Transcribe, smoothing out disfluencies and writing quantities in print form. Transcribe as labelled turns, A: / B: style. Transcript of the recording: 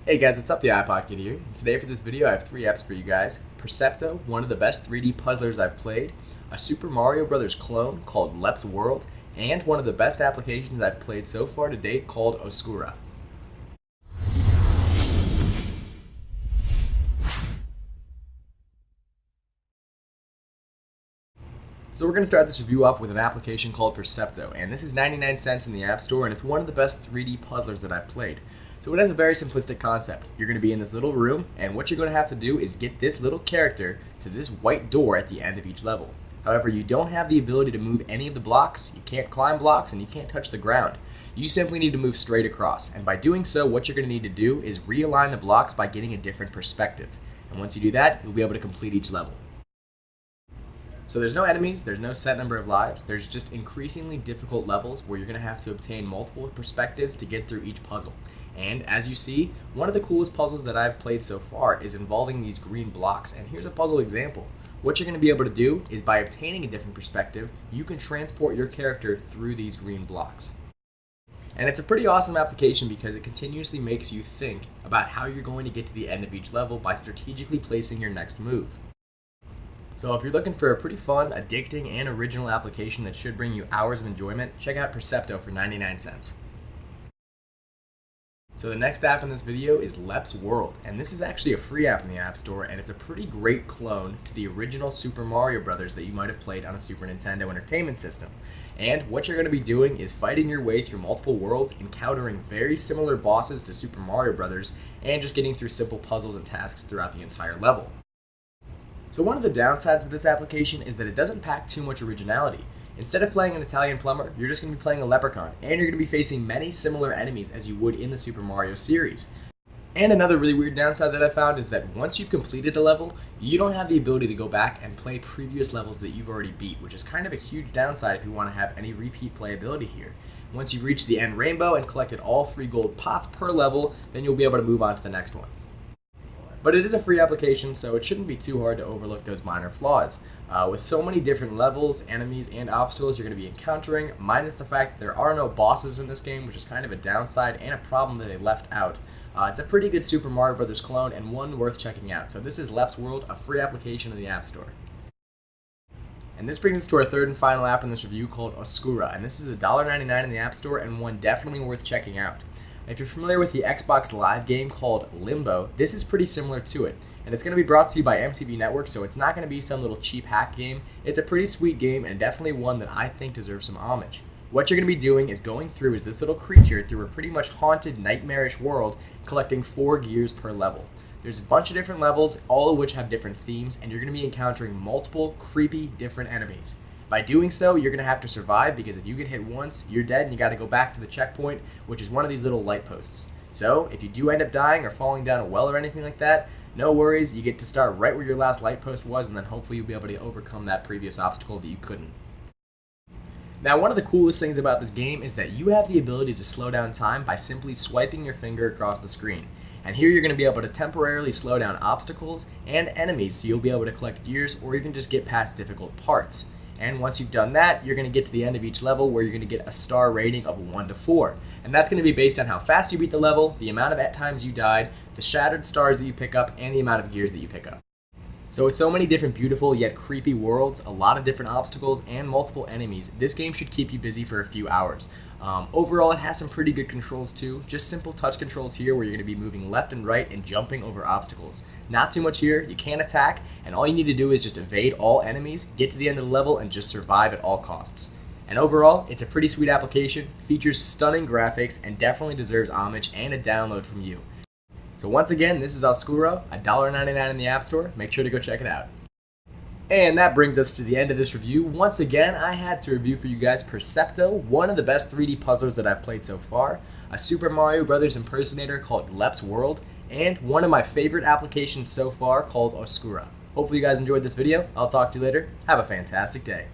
A: Hey guys, what's up? The iPod Kid here. And today for this video I have 3 apps for you guys. Percepto, one of the best 3D puzzlers I've played, a Super Mario Bros. Clone called Lep's World, and one of the best applications I've played so far to date called Oscura. So we're going to start this review off with an application called Percepto, and this is 99 cents in the App Store, and it's one of the best 3D puzzlers that I've played. So it has a very simplistic concept. You're going to be in this little room, and what you're going to have to do is get this little character to this white door at the end of each level. However, you don't have the ability to move any of the blocks, you can't climb blocks, and you can't touch the ground. You simply need to move straight across, and by doing so, what you're going to need to do is realign the blocks by getting a different perspective. And once you do that, you'll be able to complete each level. So there's no enemies, there's no set number of lives, there's just increasingly difficult levels where you're going to have to obtain multiple perspectives to get through each puzzle. And as you see, one of the coolest puzzles that I've played so far is involving these green blocks, and here's a puzzle example. What you're going to be able to do is by obtaining a different perspective, you can transport your character through these green blocks. And it's a pretty awesome application because it continuously makes you think about how you're going to get to the end of each level by strategically placing your next move. So if you're looking for a pretty fun, addicting, and original application that should bring you hours of enjoyment, check out Percepto for 99 cents. So the next app in this video is Lep's World, and this is actually a free app in the App Store, and it's a pretty great clone to the original Super Mario Bros. That you might have played on a Super Nintendo Entertainment System. And what you're going to be doing is fighting your way through multiple worlds, encountering very similar bosses to Super Mario Bros., and just getting through simple puzzles and tasks throughout the entire level. So one of the downsides of this application is that it doesn't pack too much originality. Instead of playing an Italian plumber, you're just going to be playing a leprechaun, and you're going to be facing many similar enemies as you would in the Super Mario series. And another really weird downside that I found is that once you've completed a level, you don't have the ability to go back and play previous levels that you've already beat, which is kind of a huge downside if you want to have any repeat playability here. Once you've reached the end rainbow and collected all 3 gold pots per level, then you'll be able to move on to the next one. But it is a free application, so it shouldn't be too hard to overlook those minor flaws. With so many different levels, enemies, and obstacles you're going to be encountering, minus the fact that there are no bosses in this game, which is kind of a downside and a problem that they left out. It's a pretty good Super Mario Bros. Clone and one worth checking out. So this is Lep's World, a free application in the App Store. And this brings us to our third and final app in this review called Oscura, and this is $1.99 in the App Store and one definitely worth checking out. If you're familiar with the Xbox Live game called Limbo, this is pretty similar to it. And it's going to be brought to you by MTV Network, so it's not going to be some little cheap hack game. It's a pretty sweet game and definitely one that I think deserves some homage. What you're going to be doing is going through as this little creature through a pretty much haunted, nightmarish world, collecting 4 gears per level. There's a bunch of different levels, all of which have different themes, and you're going to be encountering multiple, creepy, different enemies. By doing so, you're going to have to survive because if you get hit once, you're dead and you got to go back to the checkpoint, which is one of these little light posts. So, if you do end up dying or falling down a well or anything like that, no worries, you get to start right where your last light post was, and then hopefully you'll be able to overcome that previous obstacle that you couldn't. Now, one of the coolest things about this game is that you have the ability to slow down time by simply swiping your finger across the screen. And here you're going to be able to temporarily slow down obstacles and enemies so you'll be able to collect gears or even just get past difficult parts. And once you've done that, you're going to get to the end of each level where you're going to get a star rating of 1 to 4. And that's going to be based on how fast you beat the level, the amount of times you died, the shattered stars that you pick up, and the amount of gears that you pick up. So with so many different beautiful yet creepy worlds, a lot of different obstacles, and multiple enemies, this game should keep you busy for a few hours. Overall, it has some pretty good controls too. Just simple touch controls here where you're going to be moving left and right and jumping over obstacles. Not too much here, you can't attack, and all you need to do is just evade all enemies, get to the end of the level, and just survive at all costs. And overall, it's a pretty sweet application, features stunning graphics, and definitely deserves homage and a download from you. So once again, this is Oscura, $1.99 in the App Store. Make sure to go check it out. And that brings us to the end of this review. Once again, I had to review for you guys Percepto, one of the best 3D puzzlers that I've played so far, a Super Mario Bros. Impersonator called Lep's World, and one of my favorite applications so far called Oscura. Hopefully you guys enjoyed this video. I'll talk to you later. Have a fantastic day.